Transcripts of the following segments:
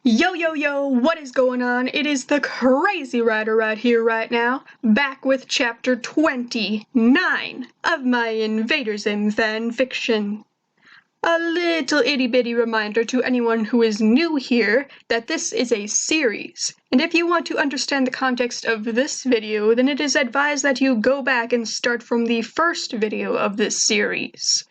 Yo, yo, yo, what is going on? It is the Crazy Rider right here, right now, back with chapter 29 of my Invader Zim fan fiction. A little itty-bitty reminder to anyone who is new here that this is a series, and if you want to understand the context of this video, then it is advised that you go back and start from the first video of this series.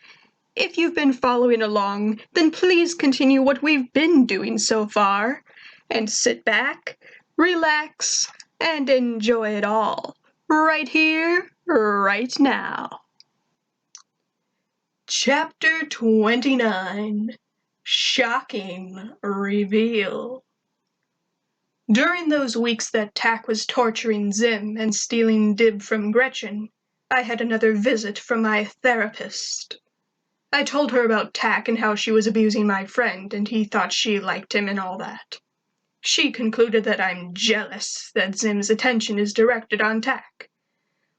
If you've been following along, then please continue what we've been doing so far, and sit back, relax, and enjoy it all, right here, right now. Chapter 29, Shocking Reveal. During those weeks that Tak was torturing Zim and stealing Dib from Gretchen, I had another visit from my therapist. I told her about Tak and how she was abusing my friend, and he thought she liked him and all that. She concluded that I'm jealous that Zim's attention is directed on Tak.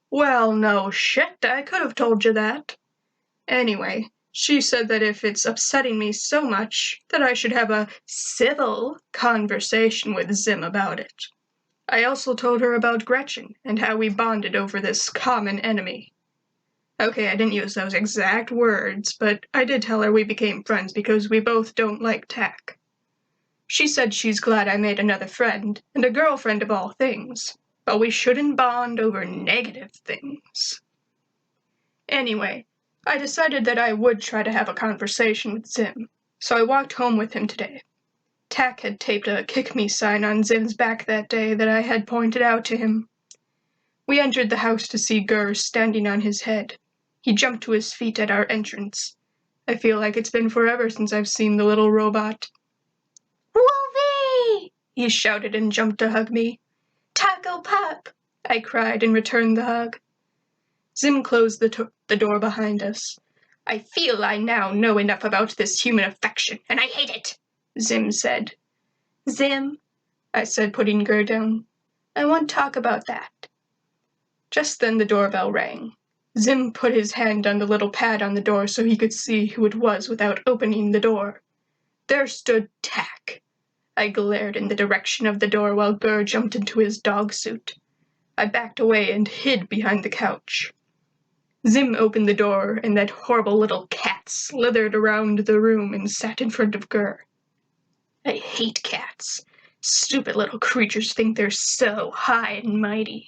Well, no shit, I could have told you that. Anyway, she said that if it's upsetting me so much, that I should have a civil conversation with Zim about it. I also told her about Gretchen and how we bonded over this common enemy. Okay, I didn't use those exact words, but I did tell her we became friends because we both don't like Tak. She said she's glad I made another friend, and a girlfriend of all things, but we shouldn't bond over negative things. Anyway, I decided that I would try to have a conversation with Zim, so I walked home with him today. Tak had taped a kick me sign on Zim's back that day that I had pointed out to him. We entered the house to see Gur standing on his head. He jumped to his feet at our entrance. I feel like it's been forever since I've seen the little robot. "Wolfie!" he shouted and jumped to hug me. "Taco Pup!" I cried and returned the hug. Zim closed the door behind us. "I feel I now know enough about this human affection, and I hate it," Zim said. "Zim," I said, putting Gur down, "I want to talk about that." Just then the doorbell rang. Zim put his hand on the little pad on the door so he could see who it was without opening the door. There stood Tak. I glared in the direction of the door while Gur jumped into his dog suit. I backed away and hid behind the couch. Zim opened the door, and that horrible little cat slithered around the room and sat in front of Gur. I hate cats. Stupid little creatures think they're so high and mighty.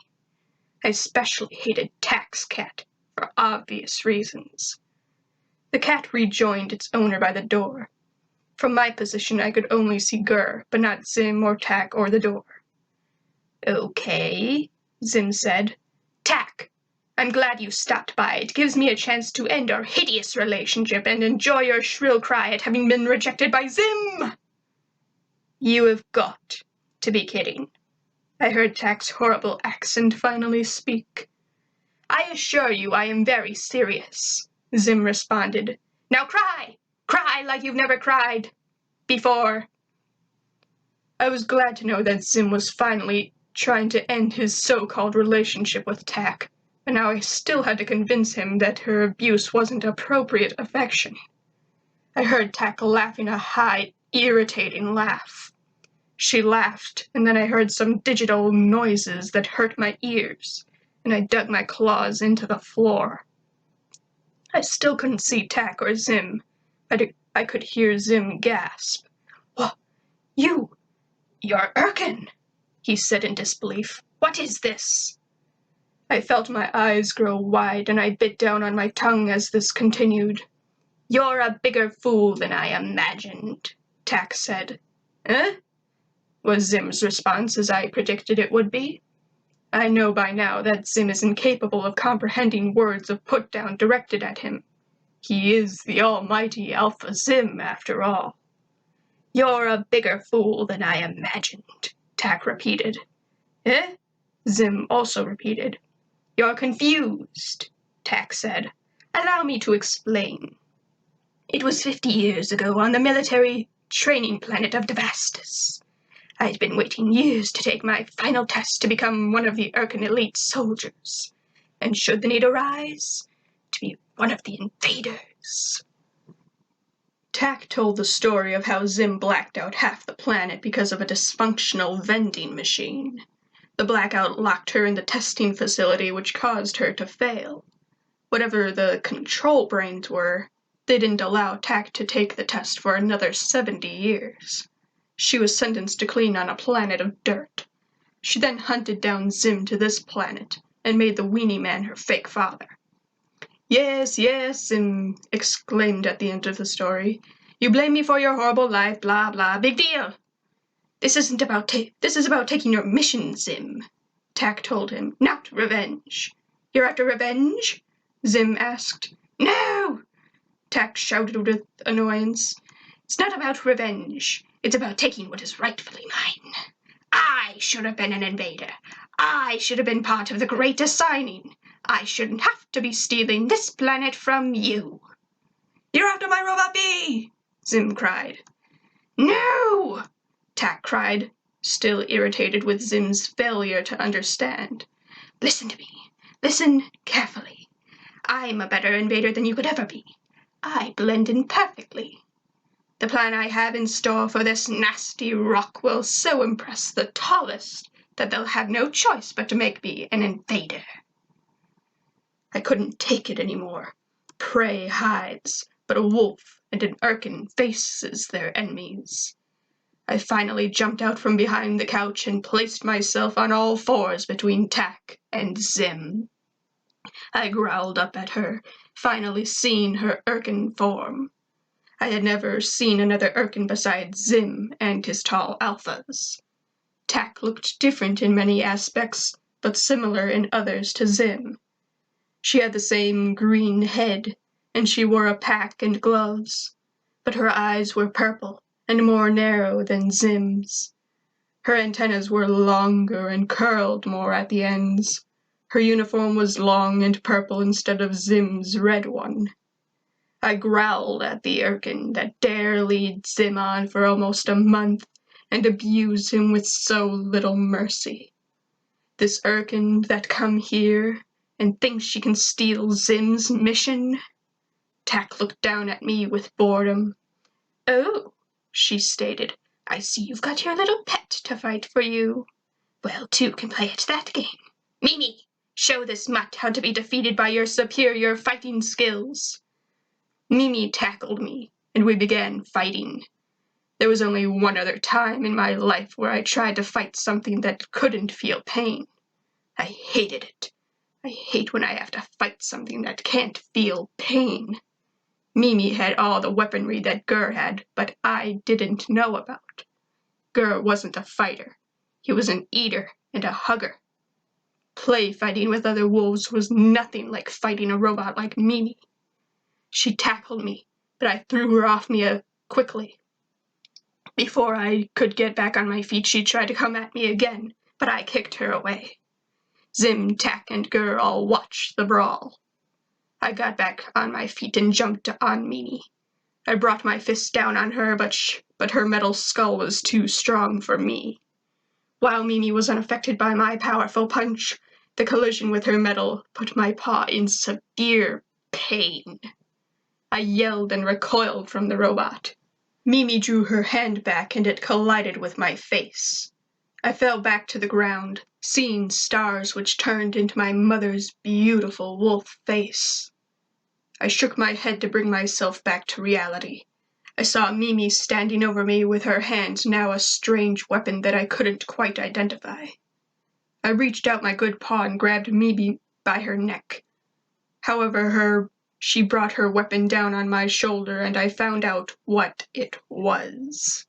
I especially hated Tak's cat, for obvious reasons. The cat rejoined its owner by the door. From my position I could only see Gur, but not Zim or Tak or the door. "Okay," Zim said. "Tak, I'm glad you stopped by. It gives me a chance to end our hideous relationship and enjoy your shrill cry at having been rejected by Zim." "You have got to be kidding." I heard Tak's horrible accent finally speak. "I assure you I am very serious," Zim responded. "Now cry! Cry like you've never cried before." I was glad to know that Zim was finally trying to end his so-called relationship with Tak, but now I still had to convince him that her abuse wasn't appropriate affection. I heard Tak laughing a high, irritating laugh. She laughed, and then I heard some digital noises that hurt my ears, and I dug my claws into the floor. I still couldn't see Tak or Zim, but I could hear Zim gasp. "What? You're Erkin," he said in disbelief. "What is this?" I felt my eyes grow wide, and I bit down on my tongue as this continued. "You're a bigger fool than I imagined," Tak said. "Eh?" was Zim's response, as I predicted it would be. I know by now that Zim is incapable of comprehending words of put-down directed at him. He is the almighty Alpha Zim, after all. "You're a bigger fool than I imagined," Tak repeated. "Eh?" Zim also repeated. "You're confused," Tak said. "Allow me to explain. It was 50 years ago on the military training planet of Devastus. I'd been waiting years to take my final test to become one of the Erkin elite soldiers, and should the need arise, to be one of the invaders." Tak told the story of how Zim blacked out half the planet because of a dysfunctional vending machine. The blackout locked her in the testing facility, which caused her to fail. Whatever the control brains were, they didn't allow Tak to take the test for another 70 years. She was sentenced to clean on a planet of dirt. She then hunted down Zim to this planet and made the weenie man her fake father. Yes, yes, Zim exclaimed at the end of the story. You blame me for your horrible life, blah, blah, big deal. This is about taking your mission, Zim, Tak told him, not revenge. You're after revenge? Zim asked. No, Tak shouted with annoyance. It's not about revenge. It's about taking what is rightfully mine. I should have been an invader. I should have been part of the Great Assigning. I shouldn't have to be stealing this planet from you. You're after my robot bee, Zim cried. No, Tak cried, still irritated with Zim's failure to understand. Listen to me. Listen carefully. I'm a better invader than you could ever be. I blend in perfectly. The plan I have in store for this nasty rock will so impress the tallest that they'll have no choice but to make me an invader. I couldn't take it anymore. Prey hides, but a wolf and an urchin faces their enemies. I finally jumped out from behind the couch and placed myself on all fours between Tak and Zim. I growled up at her, finally seeing her urchin form. I had never seen another urchin besides Zim and his tall alphas. Tak looked different in many aspects, but similar in others to Zim. She had the same green head, and she wore a pack and gloves, but her eyes were purple and more narrow than Zim's. Her antennas were longer and curled more at the ends. Her uniform was long and purple instead of Zim's red one. I growled at the urchin that dare lead Zim on for almost a month and abuse him with so little mercy. This urchin that come here and thinks she can steal Zim's mission? Tak looked down at me with boredom. Oh, she stated, I see you've got your little pet to fight for you. Well, two can play at that game. Mimi, show this mutt how to be defeated by your superior fighting skills. Mimi tackled me, and we began fighting. There was only one other time in my life where I tried to fight something that couldn't feel pain. I hated it. I hate when I have to fight something that can't feel pain. Mimi had all the weaponry that Gur had, but I didn't know about. Gur wasn't a fighter. He was an eater and a hugger. Play fighting with other wolves was nothing like fighting a robot like Mimi. She tackled me, but I threw her off me quickly. Before I could get back on my feet, she tried to come at me again, but I kicked her away. Zim, Tak, and Gur all watched the brawl. I got back on my feet and jumped on Mimi. I brought my fist down on her, but her metal skull was too strong for me. While Mimi was unaffected by my powerful punch, the collision with her metal put my paw in severe pain. I yelled and recoiled from the robot. Mimi drew her hand back and it collided with my face. I fell back to the ground, seeing stars which turned into my mother's beautiful wolf face. I shook my head to bring myself back to reality. I saw Mimi standing over me with her hand now a strange weapon that I couldn't quite identify. I reached out my good paw and grabbed Mimi by her neck. However, she brought her weapon down on my shoulder and I found out what it was.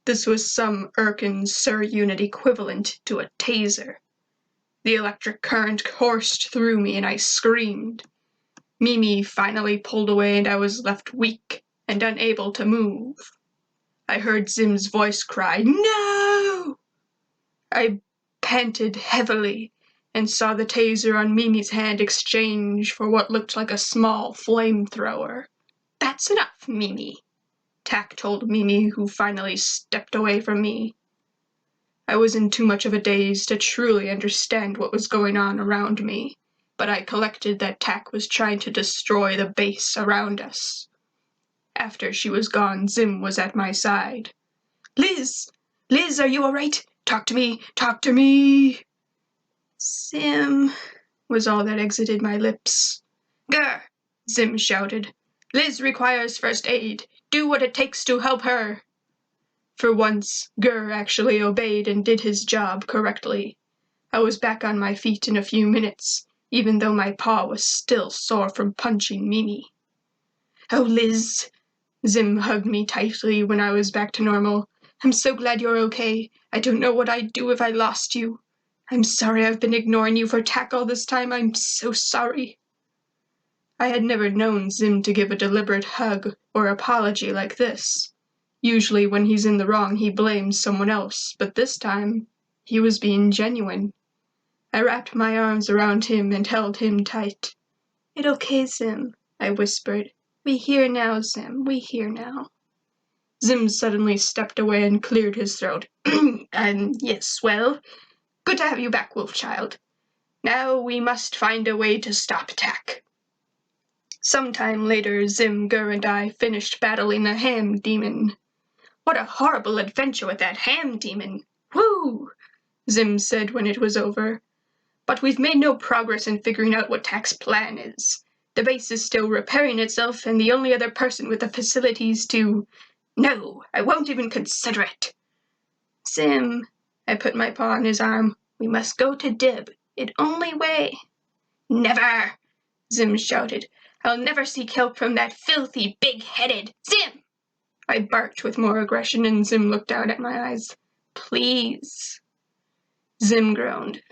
This was some Urkin Sur unit equivalent to a taser. The electric current coursed through me and I screamed. Mimi finally pulled away and I was left weak and unable to move. I heard Zim's voice cry, "No!" I panted heavily and saw the taser on Mimi's hand exchange for what looked like a small flamethrower. "That's enough, Mimi," Tak told Mimi, who finally stepped away from me. I was in too much of a daze to truly understand what was going on around me, but I collected that Tak was trying to destroy the base around us. After she was gone, Zim was at my side. Liz! Liz, are you all right? Talk to me! Talk to me! Zim, was all that exited my lips. Grr! Zim shouted. Liz requires first aid. Do what it takes to help her. For once, Grr actually obeyed and did his job correctly. I was back on my feet in a few minutes, even though my paw was still sore from punching Mimi. Oh, Liz! Zim hugged me tightly when I was back to normal. I'm so glad you're okay. I don't know what I'd do if I lost you. I'm sorry I've been ignoring you for tack all this time. I'm so sorry. I had never known Zim to give a deliberate hug or apology like this. Usually when he's in the wrong, he blames someone else, but this time, he was being genuine. I wrapped my arms around him and held him tight. It okay, Zim, I whispered. We here now, Zim, we here now. Zim suddenly stepped away and cleared his throat. Yes, well, good to have you back, Wolfchild. Now we must find a way to stop Tack. Sometime later, Zim, Gur, and I finished battling a ham demon. What a horrible adventure with that ham demon! Whoo! Zim said when it was over. But we've made no progress in figuring out what Tack's plan is. The base is still repairing itself, and the only other person with the facilities to... No, I won't even consider it. Zim, I put my paw on his arm. We must go to Dib. It only way. Never, Zim shouted. I'll never seek help from that filthy, big-headed Zim! I barked with more aggression, and Zim looked out at my eyes. Please. Zim groaned.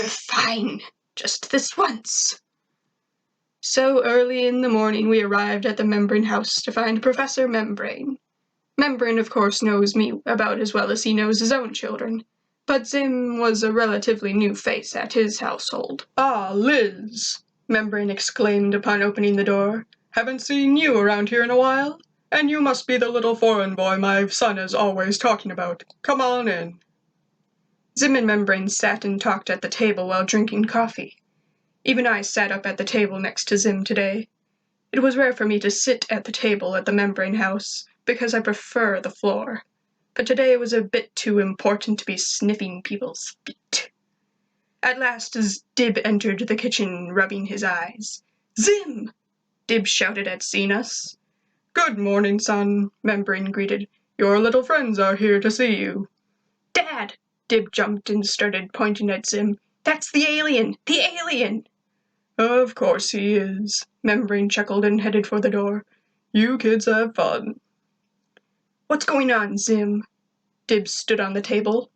Fine, just this once. So early in the morning we arrived at the Membrane house to find Professor Membrane. Membrane, of course, knows me about as well as he knows his own children, but Zim was a relatively new face at his household. Ah, Liz, Membrane exclaimed upon opening the door. Haven't seen you around here in a while? And you must be the little foreign boy my son is always talking about. Come on in. Zim and Membrane sat and talked at the table while drinking coffee. Even I sat up at the table next to Zim today. It was rare for me to sit at the table at the Membrane house, because I prefer the floor. But today it was a bit too important to be sniffing people's feet. At last, as Dib entered the kitchen, rubbing his eyes. Zim! Dib shouted at seeing us. Good morning, son, Membrane greeted. Your little friends are here to see you. Dad! Dib jumped and started pointing at Zim. That's the alien! The alien! Of course he is, Membrane chuckled and headed for the door. You kids have fun. What's going on, Zim? Dib stood on the table.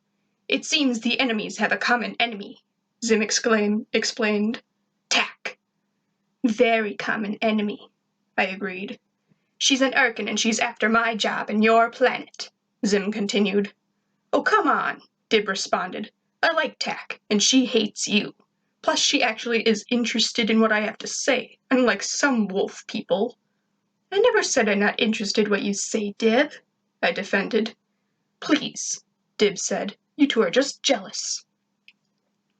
It seems the enemies have a common enemy, Zim explained. Tack. Very common enemy, I agreed. She's an Urkin and she's after my job and your planet, Zim continued. Oh, come on, Dib responded. I like Tack, and she hates you. Plus, she actually is interested in what I have to say, unlike some wolf people. I never said I'm not interested what you say, Dib, I defended. Please, Dib said. You two are just jealous.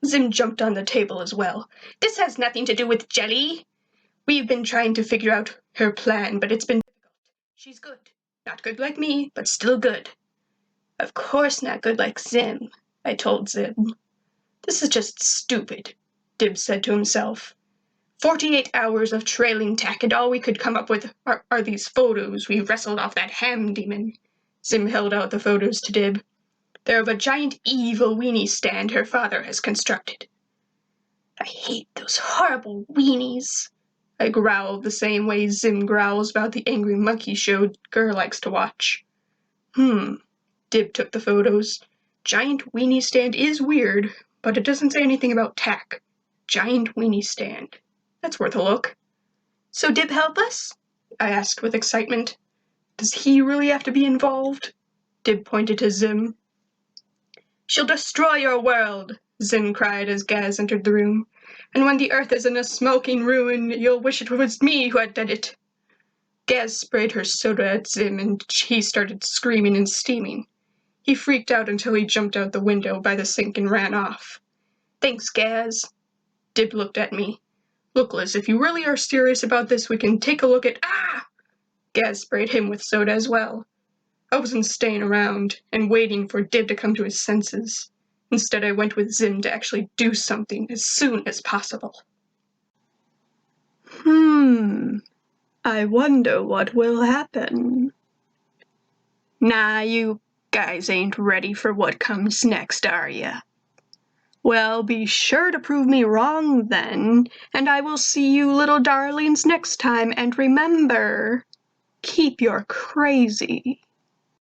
Zim jumped on the table as well. This has nothing to do with Jelly. We've been trying to figure out her plan, but it's been difficult. She's good. Not good like me, but still good. Of course not good like Zim, I told Zim. This is just stupid, Dib said to himself. 48 hours of trailing Tack, and all we could come up with are these photos we wrestled off that ham demon. Zim held out the photos to Dib. They're of a giant evil weenie stand her father has constructed. I hate those horrible weenies, I growled the same way Zim growls about the angry monkey show Gur likes to watch. Dib took the photos. Giant weenie stand is weird, but it doesn't say anything about Tack. Giant weenie stand. That's worth a look. So Dib help us? I asked with excitement. Does he really have to be involved? Dib pointed to Zim. She'll destroy your world, Zim cried as Gaz entered the room. And when the earth is in a smoking ruin, you'll wish it was me who had done it. Gaz sprayed her soda at Zim, and he started screaming and steaming. He freaked out until he jumped out the window by the sink and ran off. Thanks, Gaz. Dib looked at me. Look, Liz, if you really are serious about this, we can take a look at... Ah! Gaz sprayed him with soda as well. I wasn't staying around and waiting for Dib to come to his senses. Instead, I went with Zim to actually do something as soon as possible. I wonder what will happen. Nah, you guys ain't ready for what comes next, are ya? Well, be sure to prove me wrong then, and I will see you little darlings next time, and remember, keep your crazy.